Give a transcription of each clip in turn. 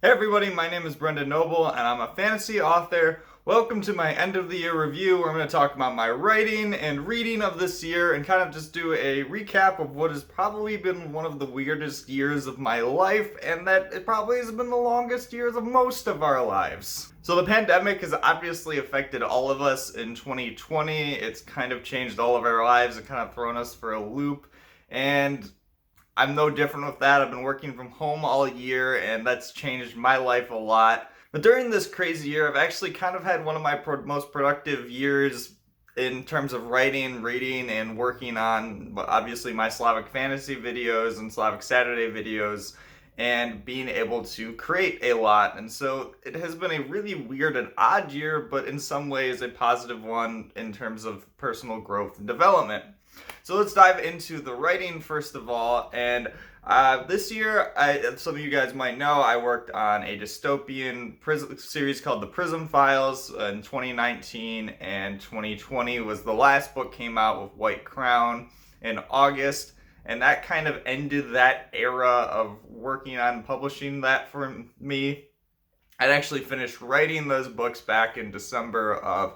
Hey everybody, my name is Brendan Noble and I'm a fantasy author. Welcome to my end of the year review where I'm going to talk about my writing and reading of this year and kind of just do a recap of what has probably been one of the weirdest years of my life, and that it probably has been the longest years of most of our lives. So the pandemic has obviously affected all of us in 2020. It's kind of changed all of our lives and kind of thrown us for a loop. And I'm no different with that. I've been working from home all year, and that's changed my life a lot. But during this crazy year, I've actually kind of had one of my most productive years in terms of writing, reading, and working on, obviously, my Slavic fantasy videos and Slavic Saturday videos, and being able to create a lot. And so it has been a really weird and odd year, but in some ways a positive one in terms of personal growth and development. So let's dive into the writing first of all. And this year, some of you guys might know, I worked on a dystopian series called The Prism Files in 2019, and 2020 was the last book came out with White Crown in August. And that kind of ended that era of working on publishing that for me. I'd actually finished writing those books back in December of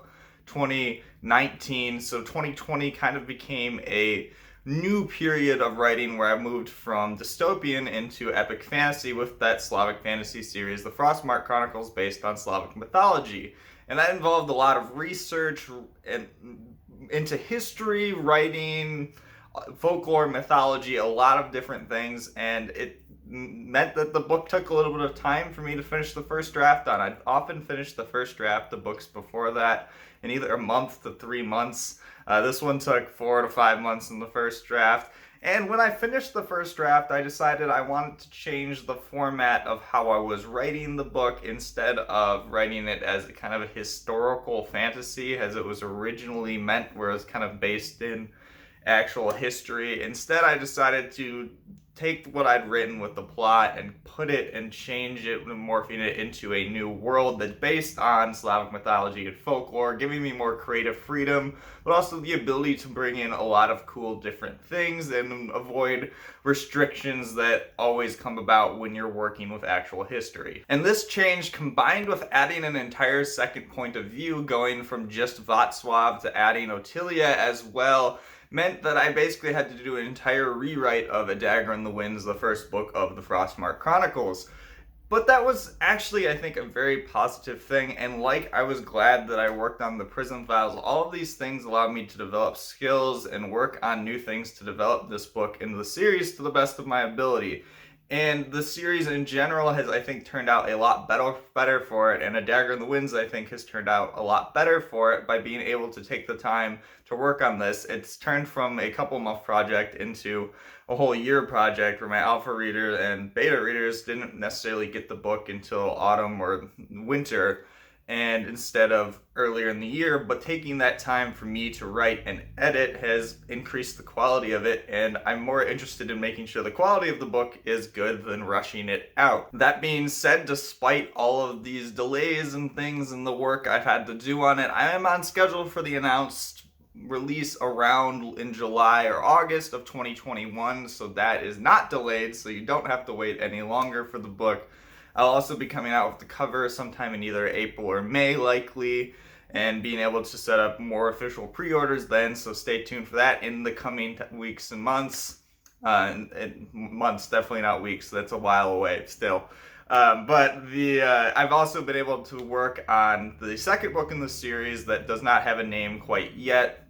2019, so 2020 kind of became a new period of writing where I moved from dystopian into epic fantasy with that Slavic fantasy series, the Frostmarked Chronicles, based on Slavic mythology. And that involved a lot of research and into history, writing, folklore, mythology, a lot of different things, and it meant that the book took a little bit of time for me to finish the first draft on. I'd often finish the first draft of books before that in either a month to 3 months. This one took 4 to 5 months in the first draft. And when I finished the first draft, I decided I wanted to change the format of how I was writing the book. Instead of writing it as a kind of a historical fantasy as it was originally meant, where it was kind of based in actual history. Instead, I decided to take what I'd written with the plot and put it and change it, morphing it into a new world that's based on Slavic mythology and folklore, giving me more creative freedom, but also the ability to bring in a lot of cool different things and avoid restrictions that always come about when you're working with actual history. And this change, combined with adding an entire second point of view, going from just Václav to adding Otilia as well, meant that I basically had to do an entire rewrite of A Dagger in the Winds, the first book of the Frostmarked Chronicles. But that was actually, I think, a very positive thing, and I was glad that I worked on the Prism Files. All of these things allowed me to develop skills and work on new things to develop this book into the series to the best of my ability. And the series in general has, I think, turned out a lot better for it. And A Dagger in the Winds, I think, has turned out a lot better for it by being able to take the time to work on this. It's turned from a couple month project into a whole year project where my alpha reader and beta readers didn't necessarily get the book until autumn or winter, and instead of earlier in the year. But taking that time for me to write and edit has increased the quality of it, and I'm more interested in making sure the quality of the book is good than rushing it out. That being said, despite all of these delays and things and the work I've had to do on it, I am on schedule for the announced release around in July or August of 2021, so that is not delayed, so you don't have to wait any longer for the book. I'll also be coming out with the cover sometime in either April or May, likely, and being able to set up more official pre-orders then, so stay tuned for that in the coming weeks and months. And months, definitely not weeks, that's a while away still. But I've also been able to work on the second book in the series that does not have a name quite yet.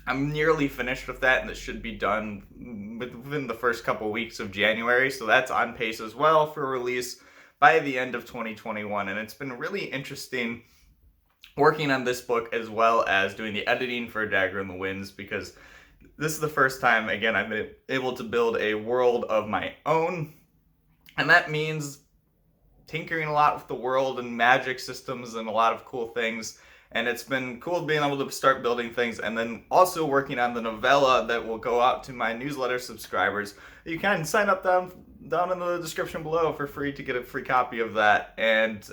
I'm nearly finished with that, and it should be done within the first couple weeks of January, so that's on pace as well for release by the end of 2021. And it's been really interesting working on this book as well as doing the editing for A Dagger in the Winds, because this is the first time, again, I've been able to build a world of my own, and that means tinkering a lot with the world and magic systems and a lot of cool things. And it's been cool being able to start building things, and then also working on the novella that will go out to my newsletter subscribers. You can sign up down in the description below for free to get a free copy of that. And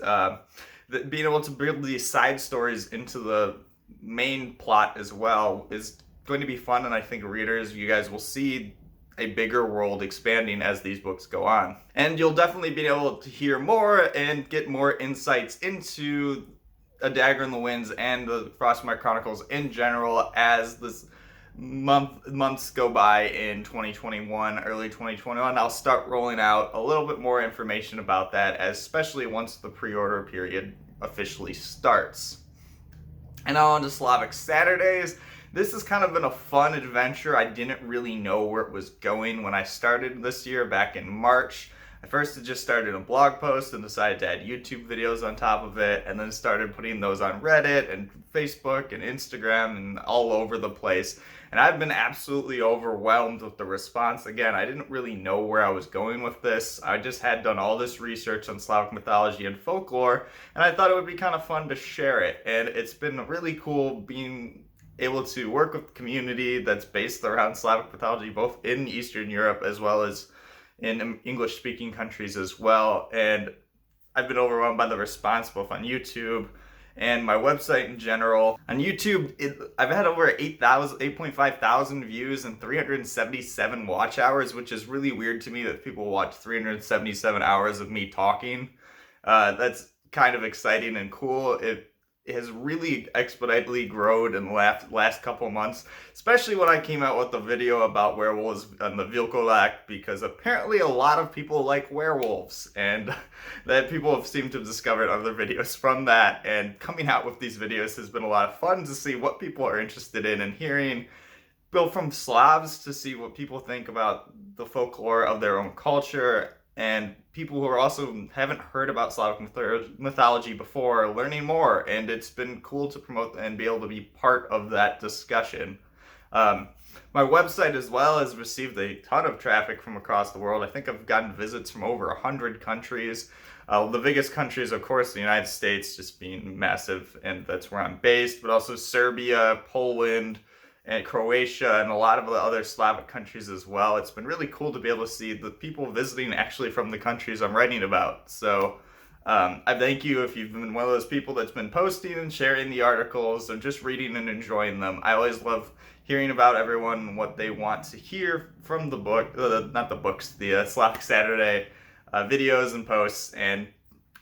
being able to build these side stories into the main plot as well is going to be fun, and I think readers, you guys will see a bigger world expanding as these books go on. And you'll definitely be able to hear more and get more insights into A Dagger in the Winds and the Frostmarked Chronicles in general as this months go by in 2021, early 2021. I'll start rolling out a little bit more information about that, especially once the pre-order period officially starts. And now on to Slavic Saturdays. This has kind of been a fun adventure. I didn't really know where it was going when I started this year back in March. I first had just started a blog post and decided to add YouTube videos on top of it, and then started putting those on Reddit and Facebook and Instagram and all over the place. And I've been absolutely overwhelmed with the response. Again, I didn't really know where I was going with this. I just had done all this research on Slavic mythology and folklore, and I thought it would be kind of fun to share it. And it's been really cool being able to work with a community that's based around Slavic mythology, both in Eastern Europe as well as in English-speaking countries as well. And I've been overwhelmed by the response both on YouTube and my website in general. On YouTube, I've had over 8.5 thousand views and 377 watch hours, which is really weird to me that people watch 377 hours of me talking. That's kind of exciting and cool. It has really exponentially grown in the last couple months, especially when I came out with the video about werewolves on the Vilkolak, because apparently a lot of people like werewolves, and that people have seemed to have discovered other videos from that. And coming out with these videos has been a lot of fun to see what people are interested in and hearing, both from Slavs to see what people think about the folklore of their own culture, and people who are also haven't heard about Slavic mythology before, learning more. And it's been cool to promote and be able to be part of that discussion. My website as well has received a ton of traffic from across the world. I think I've gotten visits from over 100 countries. The biggest countries, of course, the United States, just being massive, and that's where I'm based, but also Serbia, Poland, and Croatia, and a lot of the other Slavic countries as well. It's been really cool to be able to see the people visiting actually from the countries I'm writing about. So I thank you if you've been one of those people that's been posting and sharing the articles and just reading and enjoying them. I always love hearing about everyone and what they want to hear from the book, not the books, the Slavic Saturday videos and posts, and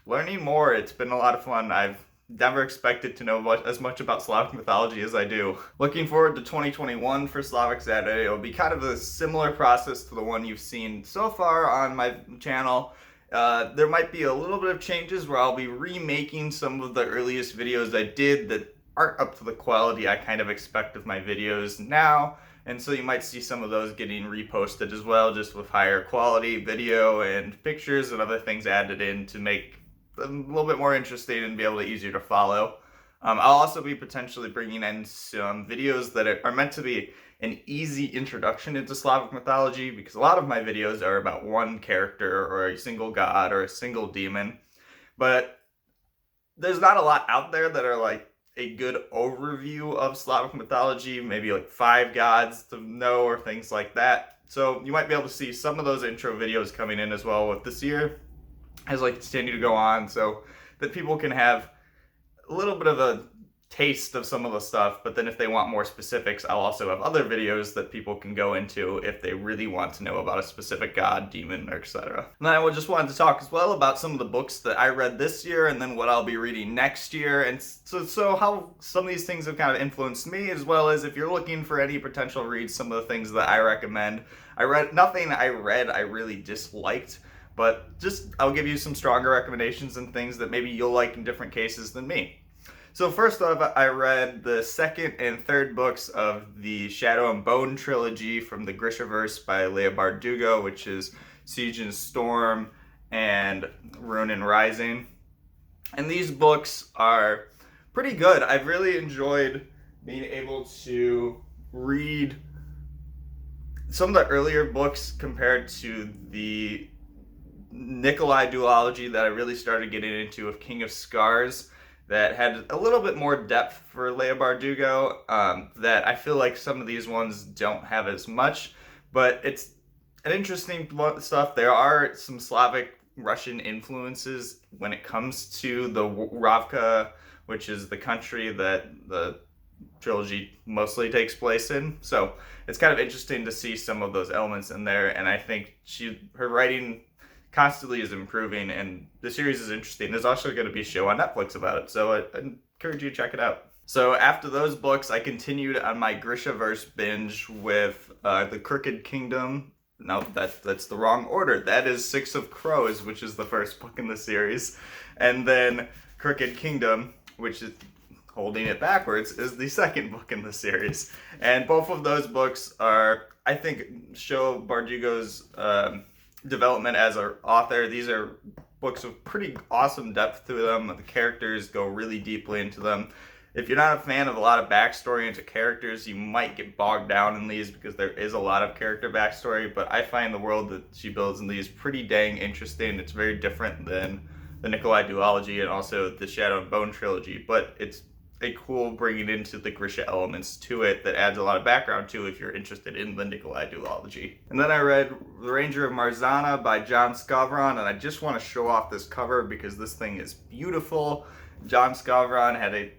learning more. It's been a lot of fun. I've never expected to know as much about Slavic mythology as I do. Looking forward to 2021 for Slavic Saturday. It'll be kind of a similar process to the one you've seen so far on my channel. There might be a little bit of changes where I'll be remaking some of the earliest videos I did that aren't up to the quality I kind of expect of my videos now. And so you might see some of those getting reposted as well, just with higher quality video and pictures and other things added in to make a little bit more interesting and be able to easier to follow. I'll also be potentially bringing in some videos that are meant to be an easy introduction into Slavic mythology, because a lot of my videos are about one character or a single god or a single demon, but there's not a lot out there that are like a good overview of Slavic mythology, maybe like 5 gods to know or things like that. So you might be able to see some of those intro videos coming in as well with this year as I continue to go on, so that people can have a little bit of a taste of some of the stuff. But then if they want more specifics, I'll also have other videos that people can go into if they really want to know about a specific god, demon, or etc. And then I just wanted to talk as well about some of the books that I read this year and then what I'll be reading next year, and so how some of these things have kind of influenced me, as well as if you're looking for any potential reads, some of the things that I recommend. Nothing I read I really disliked, but just I'll give you some stronger recommendations and things that maybe you'll like in different cases than me. So first off, I read the second and third books of the Shadow and Bone trilogy from the Grishaverse by Leah Bardugo, which is Siege and Storm and Rune and Rising. And these books are pretty good. I've really enjoyed being able to read some of the earlier books compared to the Nikolai duology that I really started getting into of King of Scars, that had a little bit more depth for Leah Bardugo, that I feel like some of these ones don't have as much, but it's an interesting stuff. There are some Slavic Russian influences when it comes to the Ravka, which is the country that the trilogy mostly takes place in. So it's kind of interesting to see some of those elements in there, and I think her writing constantly is improving, and the series is interesting. There's also going to be a show on Netflix about it, so I encourage you to check it out. So after those books, I continued on my Grishaverse binge with The Crooked Kingdom. No, that's the wrong order. That is Six of Crows, which is the first book in the series. And then Crooked Kingdom, which is holding it backwards, is the second book in the series. And both of those books are, I think, show Bardugo's development as an author. These are books with pretty awesome depth to them. The characters go really deeply into them. If you're not a fan of a lot of backstory into characters, you might get bogged down in these because there is a lot of character backstory, but I find the world that she builds in these pretty dang interesting. It's very different than the Nikolai duology and also the Shadow and Bone trilogy, but it's a cool bringing into the Grisha elements to it that adds a lot of background to if you're interested in the Nikolai duology. And then I read The Ranger of Marzana by John Scavron, and I just want to show off this cover because this thing is beautiful. John Scavron had a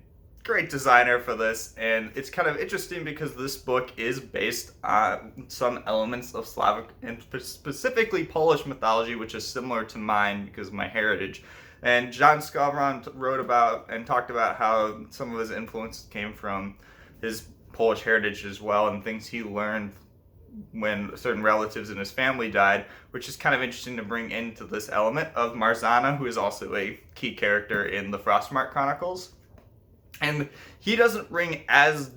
great designer for this, and it's kind of interesting because this book is based on some elements of Slavic and specifically Polish mythology, which is similar to mine because of my heritage. And John Scavron wrote about and talked about how some of his influences came from his Polish heritage as well, and things he learned when certain relatives in his family died, which is kind of interesting to bring into this element of Marzana, who is also a key character in the Frostmarked Chronicles. And he doesn't bring as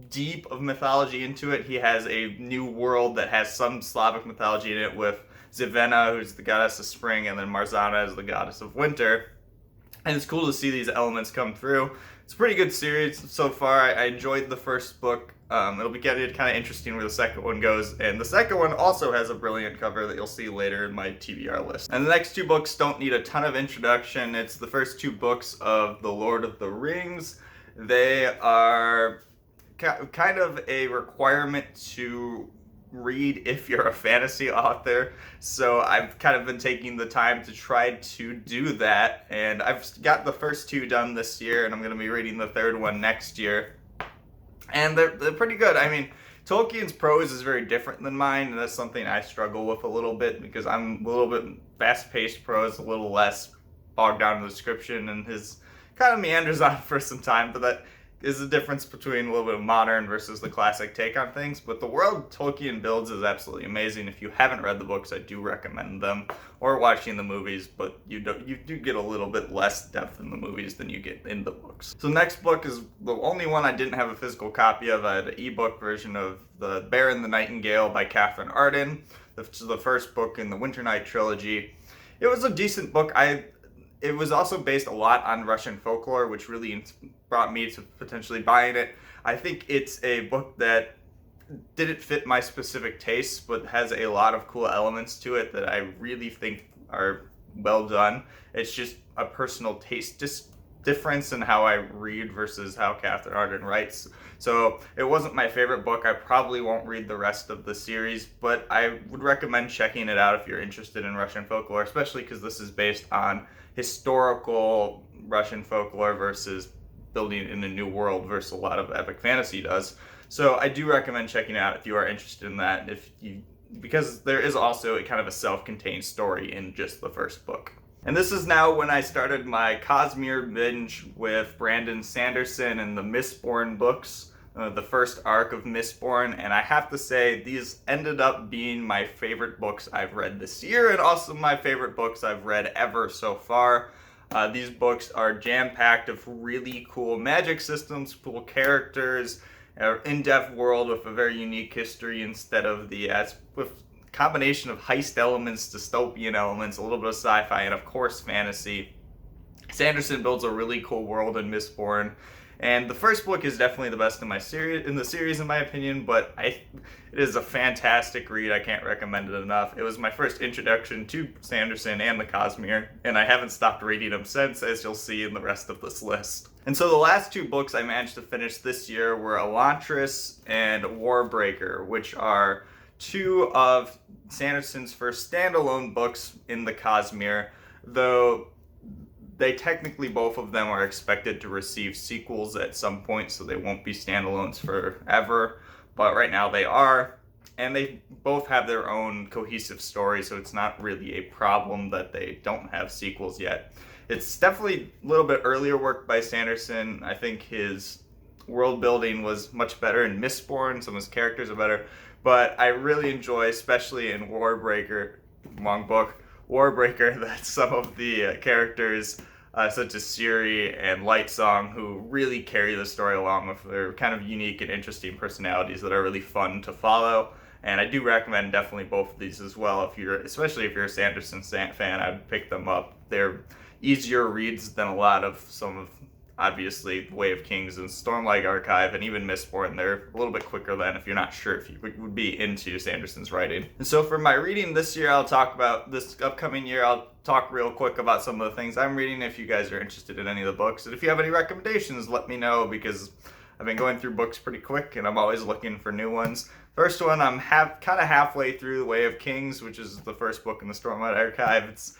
deep of mythology into it. He has a new world that has some Slavic mythology in it with Zivena, who's the goddess of spring, and then Marzana is the goddess of winter. And it's cool to see these elements come through. It's a pretty good series so far. I enjoyed the first book. It'll be getting kind of interesting where the second one goes. And the second one also has a brilliant cover that you'll see later in my TBR list. And the next two books don't need a ton of introduction. It's the first two books of The Lord of the Rings. They are kind of a requirement to read if you're a fantasy author, so I've kind of been taking the time to try to do that, and I've got the first two done this year, and I'm going to be reading the third one next year, and they're pretty good. I mean, Tolkien's prose is very different than mine, and that's something I struggle with a little bit because I'm a little bit fast-paced prose, a little less bogged down in the description, and his kind of meanders on for some time, but that is the difference between a little bit of modern versus the classic take on things. But the world Tolkien builds is absolutely amazing. If you haven't read the books, I do recommend them, or watching the movies, but you do get a little bit less depth in the movies than you get in the books. So the next book is the only one I didn't have a physical copy of. I had an ebook version of The Bear and the Nightingale by Catherine Arden, which is the first book in the Winter Night trilogy. It was a decent book. It was also based a lot on Russian folklore, which really brought me to potentially buying it. I think it's a book that didn't fit my specific tastes, but has a lot of cool elements to it that I really think are well done. It's just a personal taste difference in how I read versus how Catherine Arden writes. So it wasn't my favorite book. I probably won't read the rest of the series, but I would recommend checking it out if you're interested in Russian folklore, especially because this is based on historical Russian folklore versus building in a new world versus a lot of epic fantasy does. So I do recommend checking it out if you are interested in that, because there is also a kind of a self-contained story in just the first book. And this is now when I started my Cosmere binge with Brandon Sanderson and the Mistborn books, the first arc of Mistborn, and I have to say these ended up being my favorite books I've read this year, and also my favorite books I've read ever so far. These books are jam-packed of really cool magic systems, cool characters, an in-depth world with a very unique history instead of with combination of heist elements, dystopian elements, a little bit of sci-fi, and of course fantasy. Sanderson builds a really cool world in Mistborn. And the first book is definitely the best in the series in my opinion, but it is a fantastic read. I can't recommend it enough. It was my first introduction to Sanderson and the Cosmere, and I haven't stopped reading them since, as you'll see in the rest of this list. And so the last two books I managed to finish this year were Elantris and Warbreaker, which are two of Sanderson's first standalone books in the Cosmere, though they technically, both of them are expected to receive sequels at some point, so they won't be standalones forever, but right now they are. And they both have their own cohesive story, so it's not really a problem that they don't have sequels yet. It's definitely a little bit earlier work by Sanderson. I think his world building was much better in Mistborn. Some of his characters are better. But I really enjoy, especially in Warbreaker, long book, Warbreaker, that some of the characters, such as Ciri and Lightsong, who really carry the story along with their kind of unique and interesting personalities that are really fun to follow. And I do recommend definitely both of these as well. Especially if you're a Sanderson fan, I'd pick them up. They're easier reads than a lot of some of, obviously, Way of Kings and Stormlight Archive and even Mistborn. They're a little bit quicker than if you're not sure if you would be into Sanderson's writing. And so for my reading this year, this upcoming year, I'll talk real quick about some of the things I'm reading if you guys are interested in any of the books. And if you have any recommendations, let me know, because I've been going through books pretty quick and I'm always looking for new ones. First one, I'm kind of halfway through The Way of Kings, which is the first book in the Stormlight Archive. It's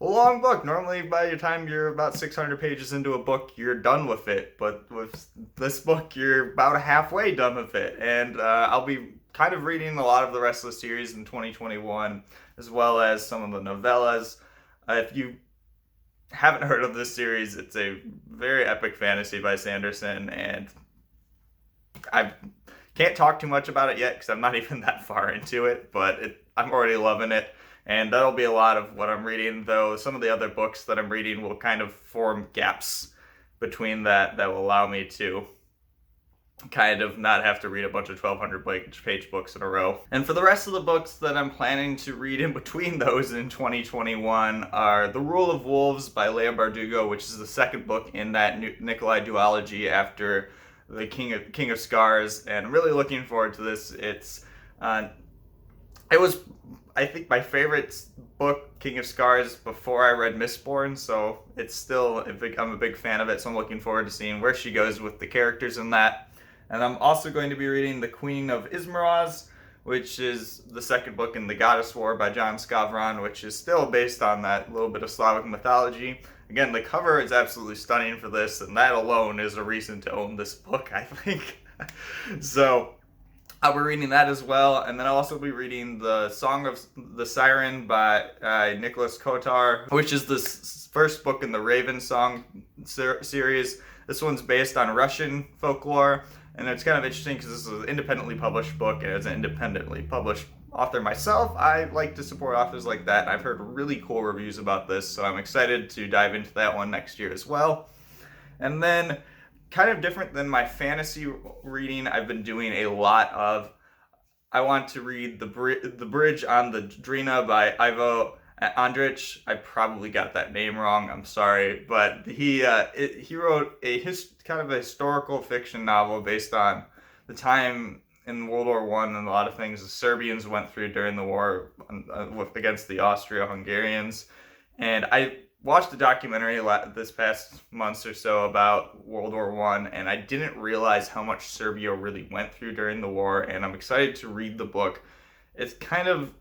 a long book. Normally, by the time you're about 600 pages into a book, you're done with it. But with this book, you're about halfway done with it. And I'll be kind of reading a lot of the rest of the series in 2021, as well as some of the novellas. If you haven't heard of this series, it's a very epic fantasy by Sanderson, and I can't talk too much about it yet because I'm not even that far into it, but I'm already loving it. And that'll be a lot of what I'm reading, though some of the other books that I'm reading will kind of form gaps between that will allow me to kind of not have to read a bunch of 1,200-page books in a row. And for the rest of the books that I'm planning to read in between those in 2021 are The Rule of Wolves by Leigh Bardugo, which is the second book in that Nikolai duology after the King of Scars, and I'm really looking forward to this. It was, I think, my favorite book, King of Scars, before I read Mistborn, so I'm a big fan of it, so I'm looking forward to seeing where she goes with the characters in that. And I'm also going to be reading The Queen of Ismaraz, which is the second book in The Goddess War by John Skavron, which is still based on that little bit of Slavic mythology. Again, the cover is absolutely stunning for this, and that alone is a reason to own this book, I think. So I'll be reading that as well, and then I'll also be reading The Song of the Siren by Nicholas Kotar, which is the first book in the Raven Song series. This one's based on Russian folklore, and it's kind of interesting because this is an independently published book, and as an independently published author myself, I like to support authors like that. I've heard really cool reviews about this, so I'm excited to dive into that one next year as well. And then, kind of different than my fantasy reading, I've been doing a lot of, I want to read The Bridge on the Drina by Ivo Andrich. I probably got that name wrong, I'm sorry, but he wrote kind of a historical fiction novel based on the time in World War I and a lot of things the Serbians went through during the war against the Austro-Hungarians. And I watched a documentary this past months or so about World War I, and I didn't realize how much Serbia really went through during the war, and I'm excited to read the book. It's kind of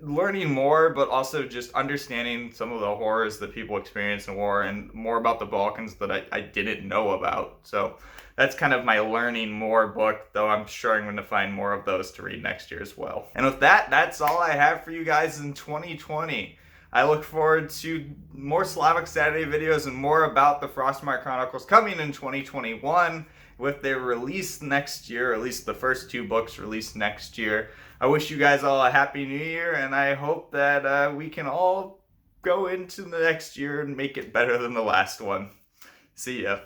learning more, but also just understanding some of the horrors that people experience in war and more about the Balkans that I didn't know about. So that's kind of my learning more book, though I'm sure I'm going to find more of those to read next year as well. And with that, that's all I have for you guys in 2020. I look forward to more Slavic Saturday videos and more about the Frostmarked Chronicles coming in 2021 with their release next year, at least the first two books released next year. I wish you guys all a happy new year, and I hope that we can all go into the next year and make it better than the last one. See ya.